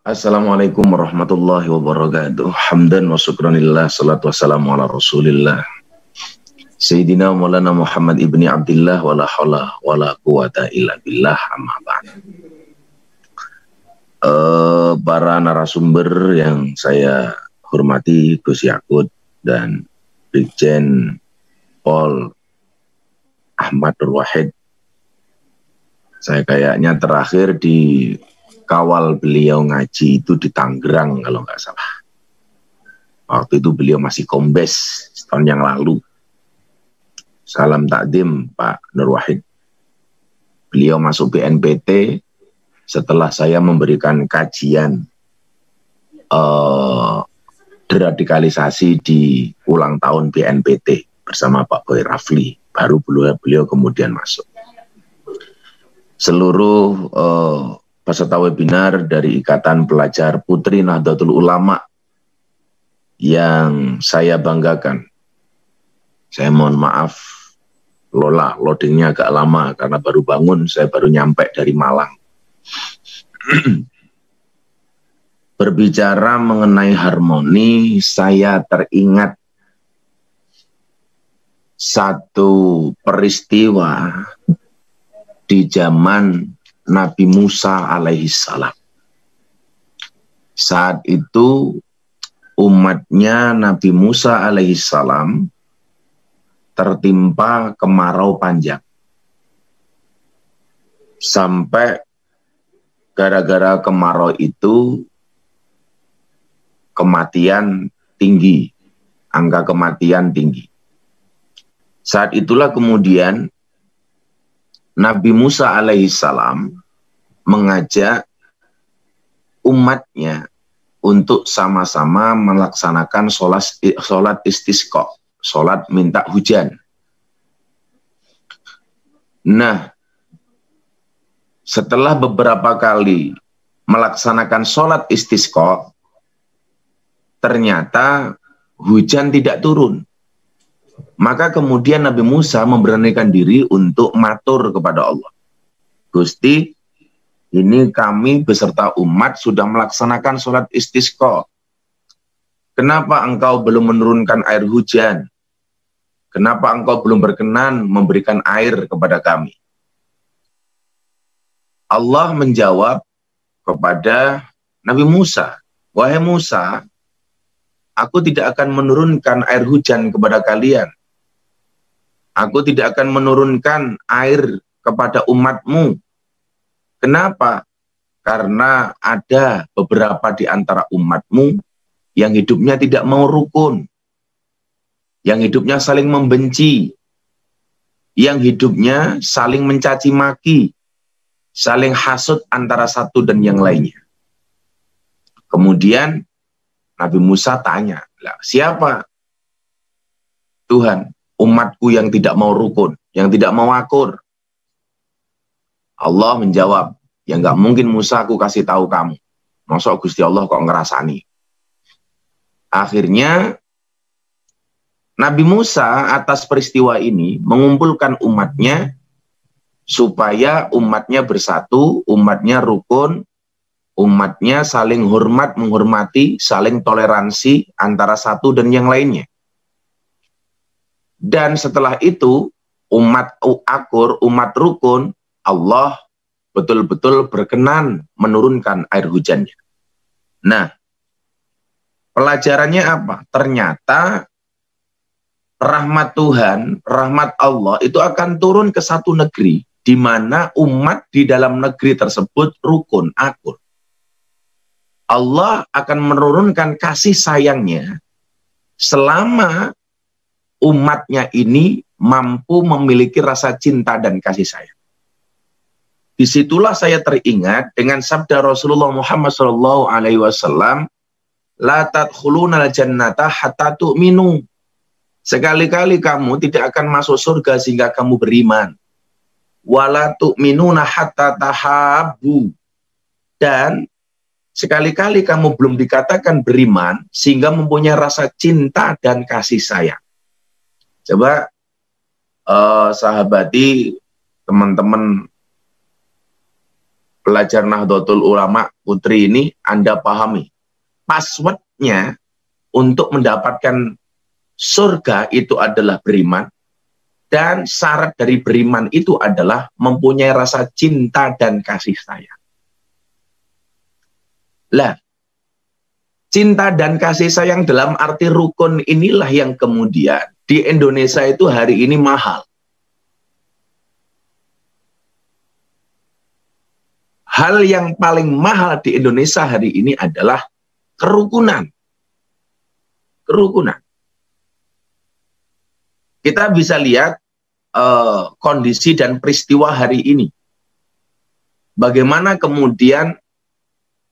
Assalamualaikum warahmatullahi wabarakatuh. Hamdan wa syukranillah, salatu wassalamu ala rasulillah Sayyidina Maulana Muhammad ibni Abdillah wa la hawla wa la quwata illa billah, amma ba'd. Para narasumber yang saya hormati, Gus Yakut dan Brigjen Pol Ahmad Nur Wahid. Saya kayaknya terakhir di kawal beliau ngaji itu di Tangerang kalau nggak salah. Waktu itu beliau masih kombes setahun yang lalu. Salam takdim Pak Nur Wahid. Beliau masuk BNPT setelah saya memberikan kajian deradikalisasi di ulang tahun BNPT bersama Pak Boy Rafli. Baru beliau kemudian masuk. Seluruh peserta webinar dari Ikatan Pelajar Putri Nahdlatul Ulama yang saya banggakan. Saya mohon maaf, loadingnya agak lama karena baru bangun, saya baru nyampe dari Malang. Berbicara mengenai harmoni, saya teringat satu peristiwa di zaman Nabi Musa alaihi salam. Saat itu umatnya Nabi Musa alaihi salam tertimpa kemarau panjang. Sampai gara-gara kemarau itu kematian tinggi, angka kematian tinggi. Saat itulah kemudian Nabi Musa alaihi salam mengajak umatnya untuk sama-sama melaksanakan sholat istisqa, sholat minta hujan. Nah, setelah beberapa kali melaksanakan sholat istisqa, ternyata hujan tidak turun. Maka kemudian Nabi Musa memberanikan diri untuk matur kepada Allah. Gusti, ini kami beserta umat sudah melaksanakan sholat istisqa. Kenapa engkau belum menurunkan air hujan? Kenapa engkau belum berkenan memberikan air kepada kami? Allah menjawab kepada Nabi Musa, wahai Musa, aku tidak akan menurunkan air hujan kepada kalian. Aku tidak akan menurunkan air kepada umatmu. Kenapa? Karena ada beberapa di antara umatmu yang hidupnya tidak mau rukun, yang hidupnya saling membenci, yang hidupnya saling mencaci maki, saling hasut antara satu dan yang lainnya. Kemudian Nabi Musa tanya, siapa Tuhan umatku yang tidak mau rukun, yang tidak mau akur? Allah menjawab, ya nggak mungkin Musa aku kasih tahu kamu. Masa Gusti Allah kok ngerasani? Akhirnya Nabi Musa atas peristiwa ini mengumpulkan umatnya supaya umatnya bersatu, umatnya rukun, umatnya saling hormat, menghormati, saling toleransi antara satu dan yang lainnya. Dan setelah itu, umat akur, umat rukun, Allah betul-betul berkenan menurunkan air hujannya. Nah, pelajarannya apa? Ternyata rahmat Tuhan, rahmat Allah itu akan turun ke satu negeri, di mana umat di dalam negeri tersebut rukun, akur. Allah akan menurunkan kasih sayangnya selama umatnya ini mampu memiliki rasa cinta dan kasih sayang. Disitulah saya teringat dengan sabda Rasulullah Muhammad SAW, la tadkhulunal jannata hatta tu'minu. Sekali-kali kamu tidak akan masuk surga sehingga kamu beriman. Wala tu'minuna hatta tahabbu. Dan sekali-kali kamu belum dikatakan beriman sehingga mempunyai rasa cinta dan kasih sayang. Coba sahabati teman-teman pelajar Nahdlatul Ulama Putri ini Anda pahami. Passwordnya untuk mendapatkan surga itu adalah beriman. Dan syarat dari beriman itu adalah mempunyai rasa cinta dan kasih sayang. Lah, cinta dan kasih sayang dalam arti rukun inilah yang kemudian di Indonesia itu hari ini mahal. Hal yang paling mahal di Indonesia hari ini adalah kerukunan. Kerukunan. Kita bisa lihat kondisi dan peristiwa hari ini. Bagaimana kemudian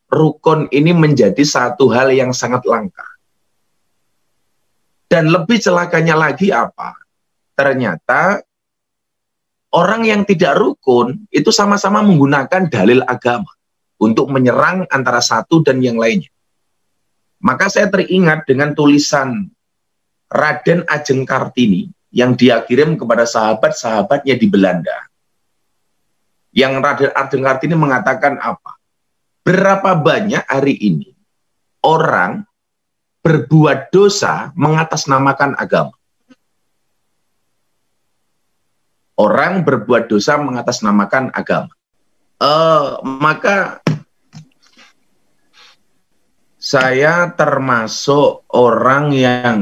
rukun ini menjadi satu hal yang sangat langka. Dan lebih celakanya lagi apa? Ternyata orang yang tidak rukun itu sama-sama menggunakan dalil agama untuk menyerang antara satu dan yang lainnya. Maka saya teringat dengan tulisan Raden Ajeng Kartini yang dia kirim kepada sahabat-sahabatnya di Belanda. Yang Raden Ajeng Kartini mengatakan apa? Berapa banyak hari ini orang berbuat dosa mengatasnamakan agama. Orang berbuat dosa mengatasnamakan agama. Maka saya termasuk orang yang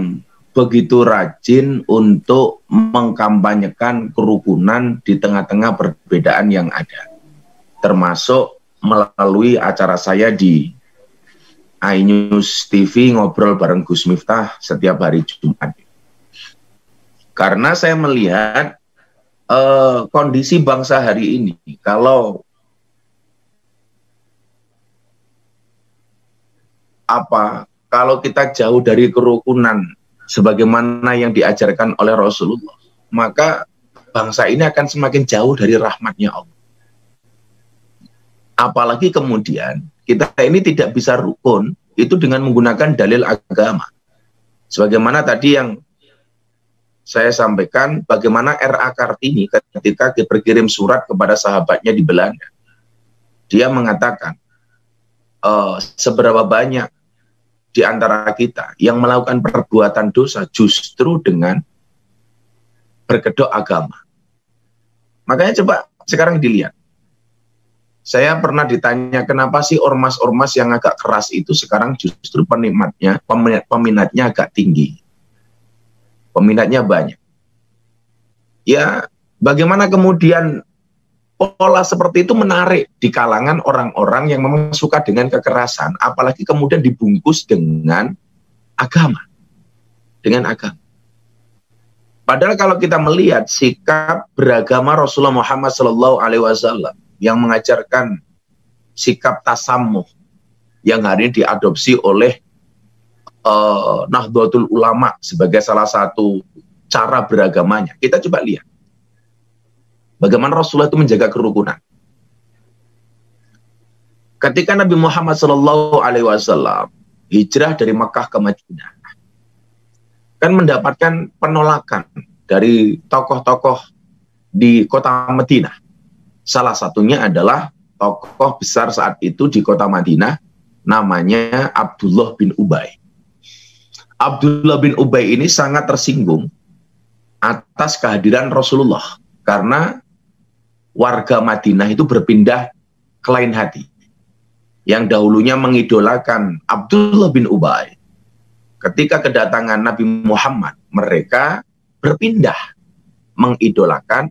begitu rajin untuk mengkampanyekan kerukunan di tengah-tengah perbedaan yang ada. Termasuk melalui acara saya di iNews TV ngobrol bareng Gus Miftah setiap hari Jumat. Karena saya melihat kondisi bangsa hari ini, kalau kita jauh dari kerukunan sebagaimana yang diajarkan oleh Rasulullah, maka bangsa ini akan semakin jauh dari rahmatnya Allah. Apalagi kemudian kita ini tidak bisa rukun itu dengan menggunakan dalil agama. Sebagaimana tadi yang saya sampaikan, bagaimana R.A. Kartini ketika berkirim surat kepada sahabatnya di Belanda. Dia mengatakan, seberapa banyak di antara kita yang melakukan perbuatan dosa justru dengan berkedok agama. Makanya coba sekarang dilihat. Saya pernah ditanya kenapa sih ormas-ormas yang agak keras itu sekarang justru peminatnya agak tinggi. Peminatnya banyak. Ya, bagaimana kemudian pola seperti itu menarik di kalangan orang-orang yang memang suka dengan kekerasan, apalagi kemudian dibungkus dengan agama. Dengan agama. Padahal kalau kita melihat sikap beragama Rasulullah Muhammad SAW yang mengajarkan sikap tasamuh yang hari ini diadopsi oleh Nahdlatul Ulama sebagai salah satu cara beragamanya. Kita coba lihat bagaimana Rasulullah itu menjaga kerukunan. Ketika Nabi Muhammad SAW hijrah dari Mekah ke Madinah, kan mendapatkan penolakan dari tokoh-tokoh di kota Madinah. Salah satunya adalah tokoh besar saat itu di kota Madinah, namanya Abdullah bin Ubay. Abdullah bin Ubay ini sangat tersinggung atas kehadiran Rasulullah, karena warga Madinah itu berpindah ke lain hati. Yang dahulunya mengidolakan Abdullah bin Ubay, ketika kedatangan Nabi Muhammad, mereka berpindah mengidolakan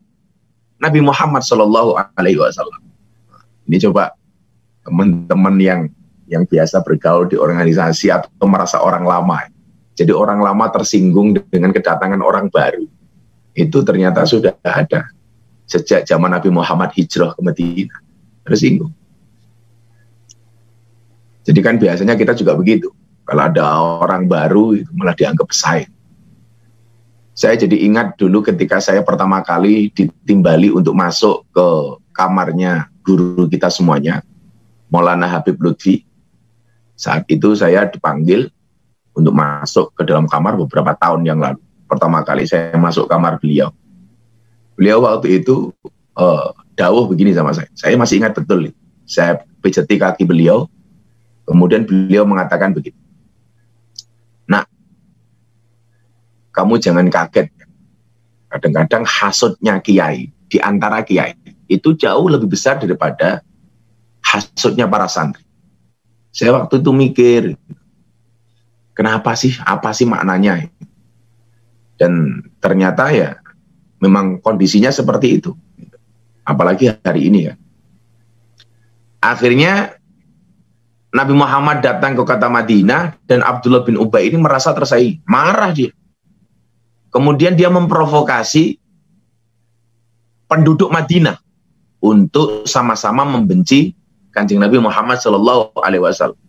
Nabi Muhammad SAW. Ini coba teman-teman yang biasa bergaul di organisasi atau merasa orang lama. Jadi orang lama tersinggung dengan kedatangan orang baru. Itu ternyata sudah ada sejak zaman Nabi Muhammad hijrah ke Madinah. Tersinggung. Jadi kan biasanya kita juga begitu. Kalau ada orang baru itu malah dianggap pesaing. Saya jadi ingat dulu ketika saya pertama kali ditimbali untuk masuk ke kamarnya guru kita semuanya, Maulana Habib Lutfi. Saat itu saya dipanggil untuk masuk ke dalam kamar beberapa tahun yang lalu. Pertama kali saya masuk kamar beliau. Beliau waktu itu dawuh begini sama saya. Saya masih ingat betul. Saya pijeti kaki beliau, kemudian beliau mengatakan begitu. Nak, kamu jangan kaget. Kadang-kadang hasutnya kiai di antara kiai itu jauh lebih besar daripada hasutnya para santri. Saya waktu itu mikir, kenapa sih? Apa sih maknanya? Dan ternyata ya memang kondisinya seperti itu. Apalagi hari ini ya. Akhirnya Nabi Muhammad datang ke kota Madinah dan Abdullah bin Ubay ini merasa tersaingi, marah dia. Kemudian dia memprovokasi penduduk Madinah untuk sama-sama membenci Kanjeng Nabi Muhammad Shallallahu Alaihi Wasallam.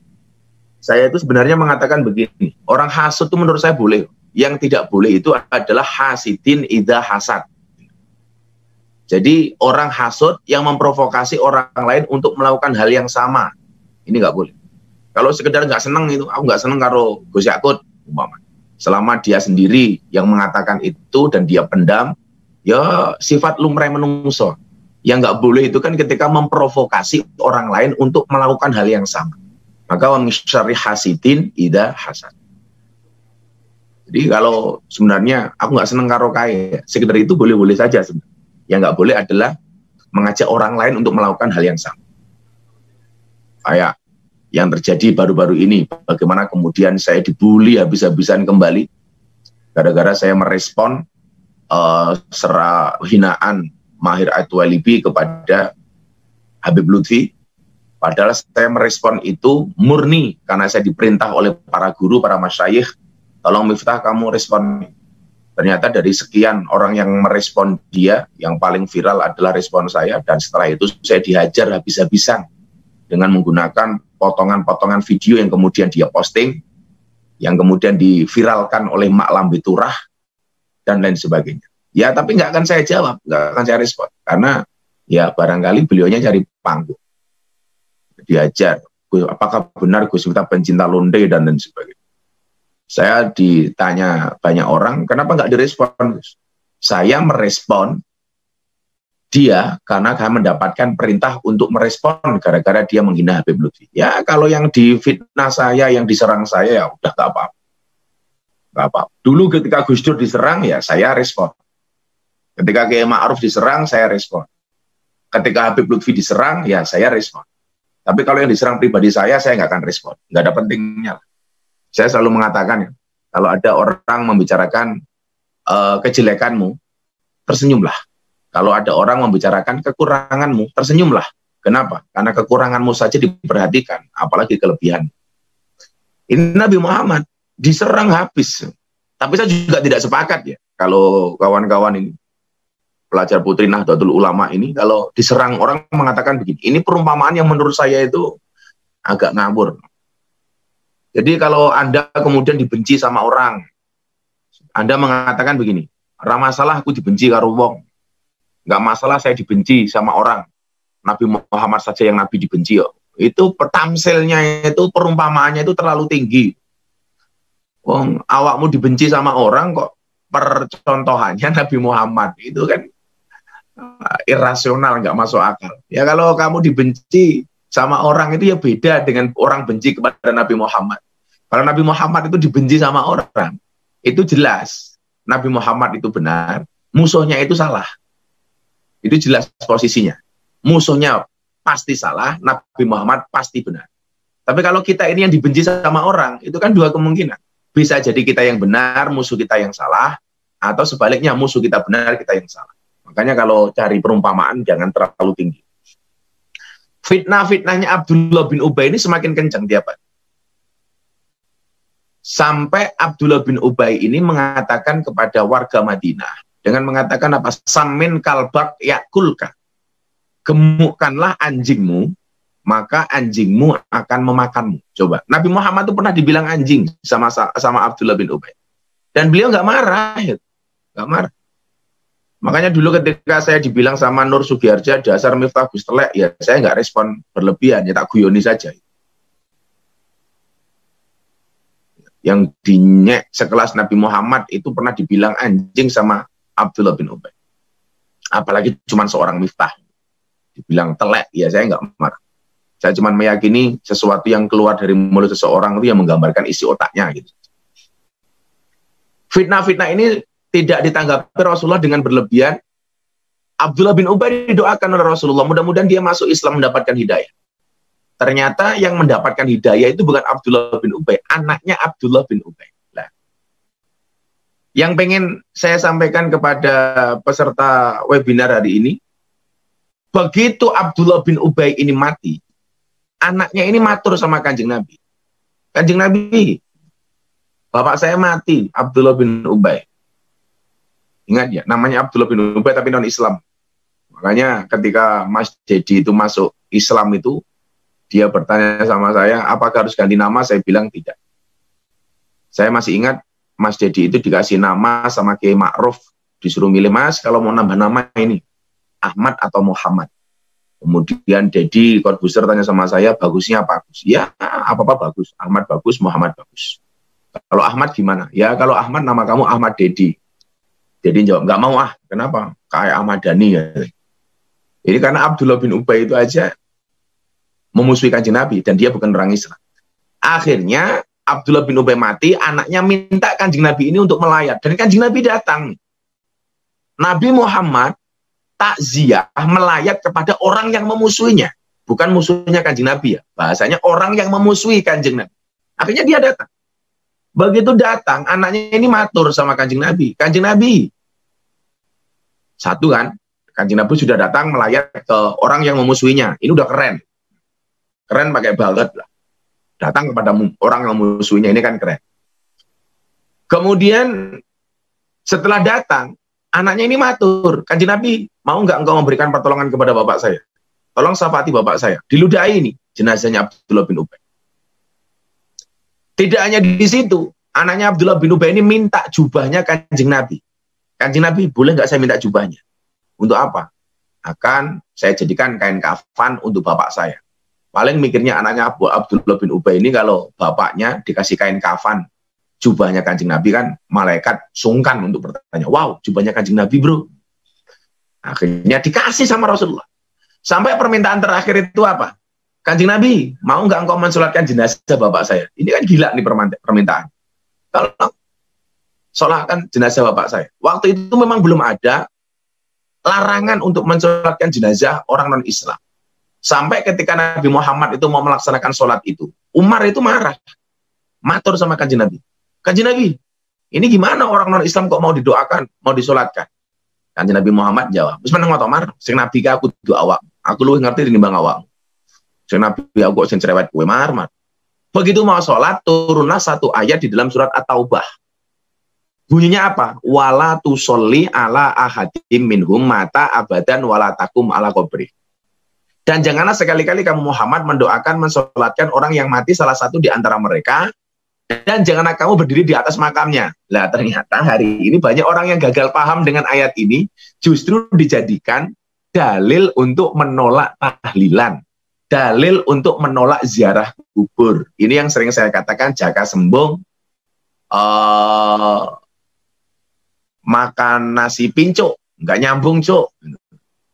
Saya itu sebenarnya mengatakan begini, orang hasud itu menurut saya boleh. Yang tidak boleh itu adalah hasidin idza hasad. Jadi orang hasud yang memprovokasi orang lain untuk melakukan hal yang sama, ini nggak boleh. Kalau sekedar nggak seneng itu, aku nggak seneng karo Gus Yakut, umpama. Selama dia sendiri yang mengatakan itu dan dia pendam, ya sifat lumrah menungso. Yang nggak boleh itu kan ketika memprovokasi orang lain untuk melakukan hal yang sama. Maka wa misyarri hasidin idza hasad. Jadi kalau sebenarnya aku nggak seneng karo kaya, sekedar itu boleh-boleh saja sebenarnya. Yang nggak boleh adalah mengajak orang lain untuk melakukan hal yang sama. Kayak yang terjadi baru-baru ini, bagaimana kemudian saya dibully habis-habisan kembali gara-gara saya merespon hinaan Mahir At-Twalibi kepada Habib Lutfi. Padahal saya merespon itu murni karena saya diperintah oleh para guru, para masyayikh, tolong Miftah kamu respon. Ternyata dari sekian orang yang merespon dia, yang paling viral adalah respon saya, dan setelah itu saya dihajar habis-habisan dengan menggunakan potongan-potongan video yang kemudian dia posting, yang kemudian diviralkan oleh Mak Lambe Turah, dan lain sebagainya. Ya, tapi nggak akan saya jawab, nggak akan saya respon. Karena ya barangkali beliaunya cari panggung. Diajar, apakah benar Gus Miftah pencinta londe, dan lain sebagainya. Saya ditanya banyak orang, kenapa nggak direspon? Saya merespon dia karena kami mendapatkan perintah untuk merespon gara-gara dia menghina Habib Lutfi. Ya kalau yang difitnah saya, yang diserang saya, ya udah nggak apa-apa. Nggak apa-apa. Dulu ketika Gus Dur diserang, ya saya respon. Ketika Kiai Ma'ruf diserang, saya respon. Ketika Habib Lutfi diserang, ya saya respon. Tapi kalau yang diserang pribadi saya nggak akan respon. Nggak ada pentingnya. Saya selalu mengatakan, ya, kalau ada orang membicarakan kejelekanmu, tersenyumlah. Kalau ada orang membicarakan kekuranganmu, tersenyumlah. Kenapa? Karena kekuranganmu saja diperhatikan, apalagi kelebihan. Ini Nabi Muhammad diserang habis. Tapi saya juga tidak sepakat ya, kalau kawan-kawan ini, pelajar putri Nahdlatul Ulama ini, kalau diserang orang mengatakan begini, ini perumpamaan yang menurut saya itu agak ngawur. Jadi kalau Anda kemudian dibenci sama orang, Anda mengatakan begini, ra masalah aku dibenci karo wong. Nggak masalah saya dibenci sama orang. Nabi Muhammad saja yang Nabi dibenci. Itu tamsilnya, itu perumpamaannya itu terlalu tinggi. Wong, awakmu dibenci sama orang kok percontohannya Nabi Muhammad. Itu kan irasional, nggak masuk akal. Ya kalau kamu dibenci sama orang itu ya beda dengan orang benci kepada Nabi Muhammad. Kalau Nabi Muhammad itu dibenci sama orang, itu jelas Nabi Muhammad itu benar, musuhnya itu salah. Itu jelas posisinya. Musuhnya pasti salah, Nabi Muhammad pasti benar. Tapi kalau kita ini yang dibenci sama orang, itu kan dua kemungkinan. Bisa jadi kita yang benar, musuh kita yang salah, atau sebaliknya musuh kita benar, kita yang salah. Makanya kalau cari perumpamaan jangan terlalu tinggi. Fitnah-fitnahnya Abdullah bin Ubay ini semakin kencang tiap hari. Sampai Abdullah bin Ubay ini mengatakan kepada warga Madinah, dengan mengatakan apa? Samin kalbak yakulka. Gemukkanlah anjingmu, maka anjingmu akan memakanmu. Coba. Nabi Muhammad itu pernah dibilang anjing sama Abdullah bin Ubay. Dan beliau nggak marah. Ya. Nggak marah. Makanya dulu ketika saya dibilang sama Nur Sugiharja, dasar Miftah Gus Telek, ya saya nggak respon berlebihan, ya tak guyoni saja. Yang dinyek sekelas Nabi Muhammad itu pernah dibilang anjing sama Abdullah bin Ubay. Apalagi cuma seorang Miftah. Dibilang telek, ya saya nggak marah. Saya cuma meyakini sesuatu yang keluar dari mulut seseorang itu yang menggambarkan isi otaknya gitu. Fitnah-fitnah ini tidak ditanggapi Rasulullah dengan berlebihan. Abdullah bin Ubay didoakan oleh Rasulullah, mudah-mudahan dia masuk Islam mendapatkan hidayah. Ternyata yang mendapatkan hidayah itu bukan Abdullah bin Ubay, anaknya Abdullah bin Ubay. Nah, yang pengen saya sampaikan kepada peserta webinar hari ini, begitu Abdullah bin Ubay ini mati, anaknya ini matur sama Kanjeng Nabi. Kanjeng Nabi, bapak saya mati, Abdullah bin Ubay. Ingat ya, namanya Abdullah bin Ubay tapi non-Islam. Makanya ketika Mas Dedi itu masuk Islam itu, dia bertanya sama saya, apakah harus ganti nama? Saya bilang tidak. Saya masih ingat Mas Dedi itu dikasih nama sama Kiai Ma'ruf, disuruh milih, Mas kalau mau nambah nama ini, Ahmad atau Muhammad. Kemudian Dedi Corbuzier tanya sama saya, bagusnya apa? Ya apa-apa bagus, Ahmad bagus, Muhammad bagus. Kalau Ahmad gimana? Ya kalau Ahmad nama kamu Ahmad Dedi. Dedi jawab, nggak mau kenapa? Kayak Ahmad Dhani ya. Ini karena Abdullah bin Ubay itu aja memusuhi Kanjeng Nabi dan dia bukan orang Islam. Akhirnya Abdullah bin Ubay mati, anaknya minta Kanjeng Nabi ini untuk melayat dan Kanjeng Nabi datang. Nabi Muhammad takziah melayat kepada orang yang memusuhinya, bukan musuhnya Kanjeng Nabi ya. Bahasanya orang yang memusuhi Kanjeng Nabi. Akhirnya dia datang. Begitu datang, anaknya ini matur sama Kanjeng Nabi. Kanjeng Nabi, satu kan, Kanjeng Nabi sudah datang melayat ke orang yang memusuhinya. Ini udah keren. Keren pakai banget lah. Datang kepada orang yang memusuhinya, ini kan keren. Kemudian setelah datang, anaknya ini matur, Kanjeng Nabi, mau nggak engkau memberikan pertolongan kepada bapak saya? Tolong syafati bapak saya. Diludahi ini jenazahnya Abdullah bin Ubay. Tidak hanya di situ, anaknya Abdullah bin Ubay ini minta jubahnya Kanjeng Nabi. Kanjeng Nabi, boleh nggak saya minta jubahnya? Untuk apa? Akan saya jadikan kain kafan untuk bapak saya. Paling mikirnya anaknya Abdullah bin Ubay ini kalau bapaknya dikasih kain kafan, jubahnya Kanjeng Nabi kan, malaikat sungkan untuk bertanya, wow, jubahnya Kanjeng Nabi bro. Akhirnya dikasih sama Rasulullah. Sampai permintaan terakhir itu apa? Kanjeng Nabi, mau nggak engkau mensolatkan jenazah bapak saya? Ini kan gila nih permintaan. Kalau solatkan jenazah bapak saya. Waktu itu memang belum ada larangan untuk mensolatkan jenazah orang non-Islam. Sampai ketika Nabi Muhammad itu mau melaksanakan sholat itu, Umar itu marah. Matur sama Kanjeng Nabi. Kanjeng Nabi, ini gimana orang non-Islam kok mau didoakan, mau disolatkan? Kanjeng Nabi Muhammad jawab, "Wis meneng Umar, sing Nabi ka aku kudu awak. Aku luwih ngerti tinimbang awak. Sing Nabi aku kok sing cerewet kowe marmat." Begitu mau sholat, turunlah satu ayat di dalam surat At-Taubah. Bunyinya apa? Wala tusolli ala ahadim minhum mata abadan wala takum ala qabri. Dan janganlah sekali-kali kamu Muhammad mendoakan, mensolatkan orang yang mati salah satu di antara mereka, dan janganlah kamu berdiri di atas makamnya. Lah ternyata hari ini banyak orang yang gagal paham dengan ayat ini, justru dijadikan dalil untuk menolak tahlilan, dalil untuk menolak ziarah kubur. Ini yang sering saya katakan, jaka sembung makan nasi pincuk, nggak nyambung cuk.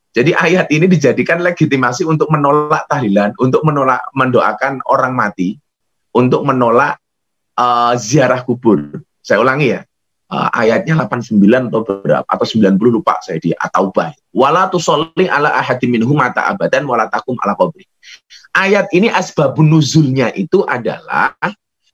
Jadi ayat ini dijadikan legitimasi untuk menolak tahlilan, untuk menolak mendoakan orang mati, untuk menolak ziarah kubur. Saya ulangi ya, ayatnya 89 atau berapa, atau 90 lupa saya di At-Taubah. Wala tusolli ala ahadim minhum mata abadan wala takum ala qabri. Ayat ini asbabun nuzulnya itu adalah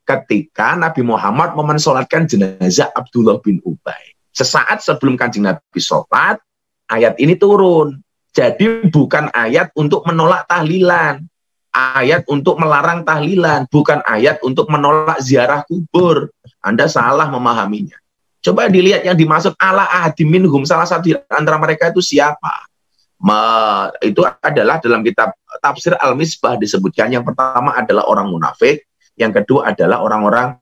ketika Nabi Muhammad memensolatkan jenazah Abdullah bin Ubay. Sesaat sebelum Kanjeng Nabi sholat, ayat ini turun. Jadi bukan ayat untuk menolak tahlilan, ayat untuk melarang tahlilan, bukan ayat untuk menolak ziarah kubur. Anda salah memahaminya. Coba dilihat yang dimaksud ala ahadim minhum, salah satu antara mereka itu siapa? Itu adalah dalam kitab Tafsir Al-Misbah disebutkan, yang pertama adalah orang munafik, yang kedua adalah orang-orang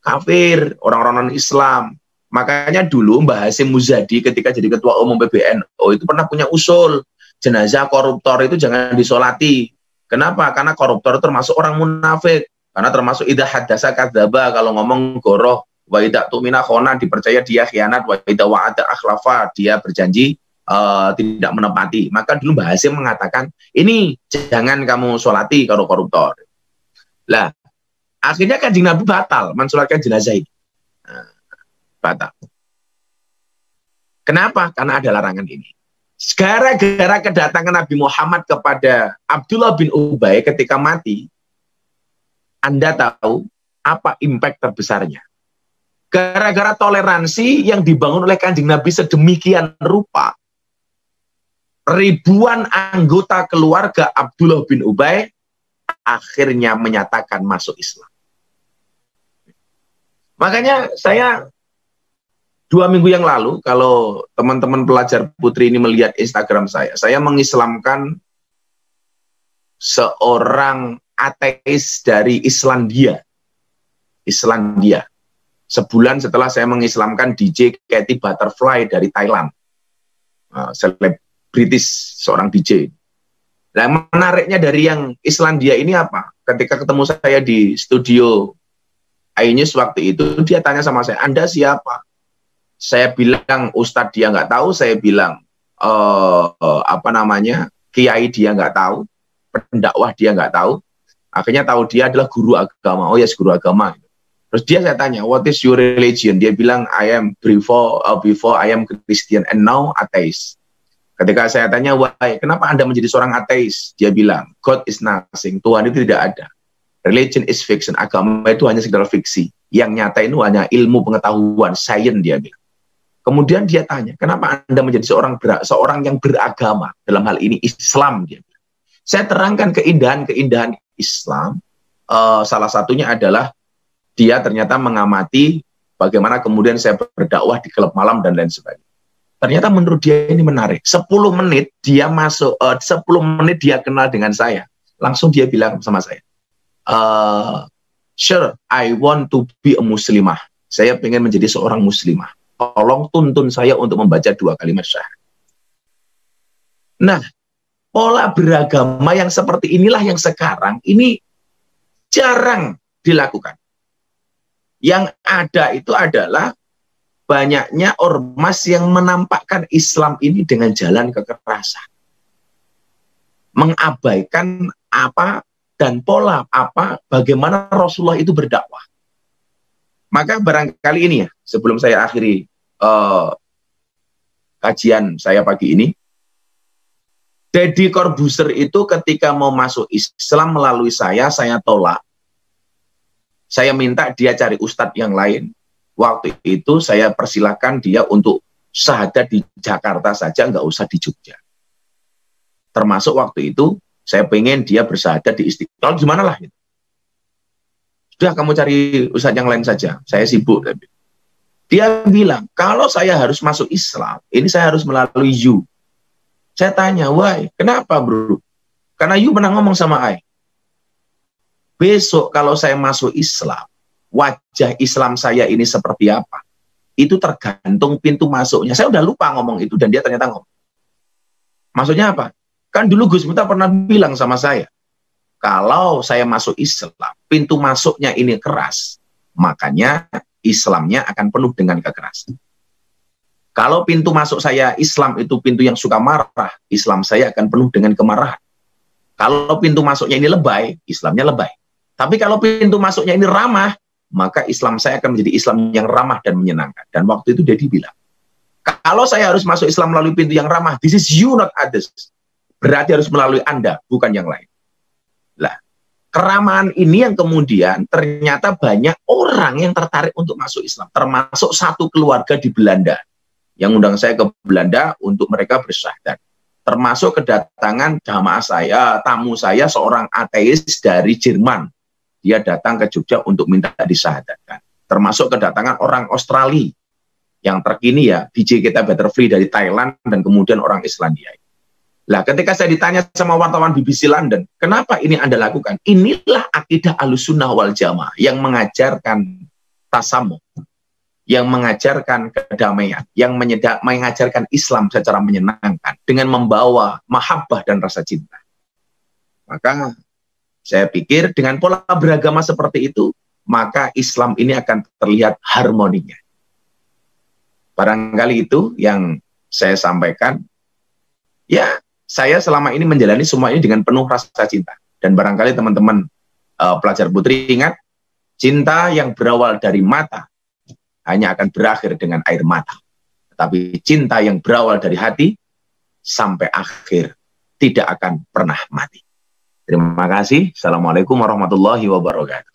kafir, orang-orang non-Islam. Makanya dulu Mbah Hasyim Muzadi ketika jadi ketua umum PBNU itu pernah punya usul, jenazah koruptor itu jangan disolati. Kenapa? Karena koruptor termasuk orang munafik. Karena termasuk idza haddasa kadzdzaba, kalau ngomong goroh, wa idza tumina khona, dipercaya dia khianat, wa idza wa'ada akhlafa, dia berjanji tidak menepati. Maka dulu Mbah Hasyim mengatakan, ini jangan kamu sholati kalau koruptor. Lah, akhirnya Kanjeng Nabi batal mensolatkan jenazah ini. Batal. Kenapa? Karena ada larangan ini. Gara-gara kedatangan Nabi Muhammad kepada Abdullah bin Ubay ketika mati, Anda tahu apa impact terbesarnya? Gara-gara toleransi yang dibangun oleh Kanjeng Nabi sedemikian rupa, ribuan anggota keluarga Abdullah bin Ubay akhirnya menyatakan masuk Islam. Makanya saya 2 minggu yang lalu, kalau teman-teman pelajar putri ini melihat Instagram saya mengislamkan seorang ateis dari Islandia. Sebulan setelah saya mengislamkan DJ Katy Butterfly dari Thailand. Selebritis, seorang DJ. Nah, menariknya dari yang Islandia ini apa? Ketika ketemu saya di studio iNews waktu itu, dia tanya sama saya, Anda siapa? Saya bilang Ustadz, dia nggak tahu. Saya bilang kiai, dia nggak tahu. Pendakwah, dia nggak tahu. Akhirnya tahu dia adalah guru agama. Oh yes, guru agama. Terus saya tanya, what is your religion? Dia bilang, I am before I am Christian and now atheist. Ketika saya tanya, why, kenapa Anda menjadi seorang ateis? Dia bilang, God is nothing. Tuhan itu tidak ada. Religion is fiction. Agama itu hanya sekedar fiksi. Yang nyata itu hanya ilmu pengetahuan, science, dia bilang. Kemudian dia tanya, kenapa Anda menjadi seorang yang beragama? Dalam hal ini Islam, dia bilang. Saya terangkan keindahan-keindahan Islam. Salah satunya adalah dia ternyata mengamati bagaimana kemudian saya berdakwah di klub malam dan lain sebagainya. Ternyata menurut dia ini menarik. 10 menit dia masuk, 10 menit dia kenal dengan saya. Langsung dia bilang sama saya, sure, I want to be a muslimah. Saya ingin menjadi seorang muslimah. Tolong tuntun saya untuk membaca 2 kalimat syahadat. Nah, pola beragama yang seperti inilah yang sekarang ini jarang dilakukan. Yang ada itu adalah banyaknya ormas yang menampakkan Islam ini dengan jalan kekerasan. Mengabaikan apa dan pola apa, bagaimana Rasulullah itu berdakwah. Maka barangkali ini ya, sebelum saya akhiri kajian saya pagi ini, Deddy Corbuzier itu ketika mau masuk Islam melalui saya tolak. Saya minta dia cari ustadz yang lain. Waktu itu saya persilahkan dia untuk syahadat di Jakarta saja, nggak usah di Jogja. Termasuk waktu itu, saya pengen dia bersyahadat di Istiqlal, gimana lah. Gitu. Sudah, kamu cari ustadz yang lain saja, saya sibuk. Dia bilang, kalau saya harus masuk Islam, ini saya harus melalui you. Saya tanya, why? Kenapa bro? Karena you pernah ngomong sama I. Besok kalau saya masuk Islam, wajah Islam saya ini seperti apa? Itu tergantung pintu masuknya. Saya udah lupa ngomong itu, dan dia ternyata ngomong. Maksudnya apa? Kan dulu Gus Miftah pernah bilang sama saya, kalau saya masuk Islam, pintu masuknya ini keras, makanya Islamnya akan penuh dengan kekerasan. Kalau pintu masuk saya Islam itu pintu yang suka marah, Islam saya akan penuh dengan kemarahan. Kalau pintu masuknya ini lebay, Islamnya lebay. Tapi kalau pintu masuknya ini ramah, maka Islam saya akan menjadi Islam yang ramah dan menyenangkan. Dan waktu itu dia bilang, kalau saya harus masuk Islam melalui pintu yang ramah, this is you not others. Berarti harus melalui Anda, bukan yang lain. Lah, keramahan ini yang kemudian ternyata banyak orang yang tertarik untuk masuk Islam. Termasuk satu keluarga di Belanda yang undang saya ke Belanda untuk mereka bersyahadat. Termasuk kedatangan tamu saya seorang ateis dari Jerman. Dia datang ke Jogja untuk minta disyahadatkan. Termasuk kedatangan orang Australia yang terkini ya, DJ Katy Butterfly dari Thailand dan kemudian orang Islandia. Lah, ketika saya ditanya sama wartawan BBC London, kenapa ini Anda lakukan? Inilah akidah Ahlussunnah wal Jamaah yang mengajarkan tasamuh, yang mengajarkan kedamaian, yang mengajarkan Islam secara menyenangkan dengan membawa mahabbah dan rasa cinta. Maka saya pikir dengan pola beragama seperti itu, maka Islam ini akan terlihat harmoninya. Barangkali itu yang saya sampaikan. Ya, saya selama ini menjalani semua ini dengan penuh rasa cinta. Dan barangkali teman-teman pelajar putri ingat, cinta yang berawal dari mata hanya akan berakhir dengan air mata. Tetapi cinta yang berawal dari hati sampai akhir tidak akan pernah mati. Terima kasih. Assalamualaikum warahmatullahi wabarakatuh.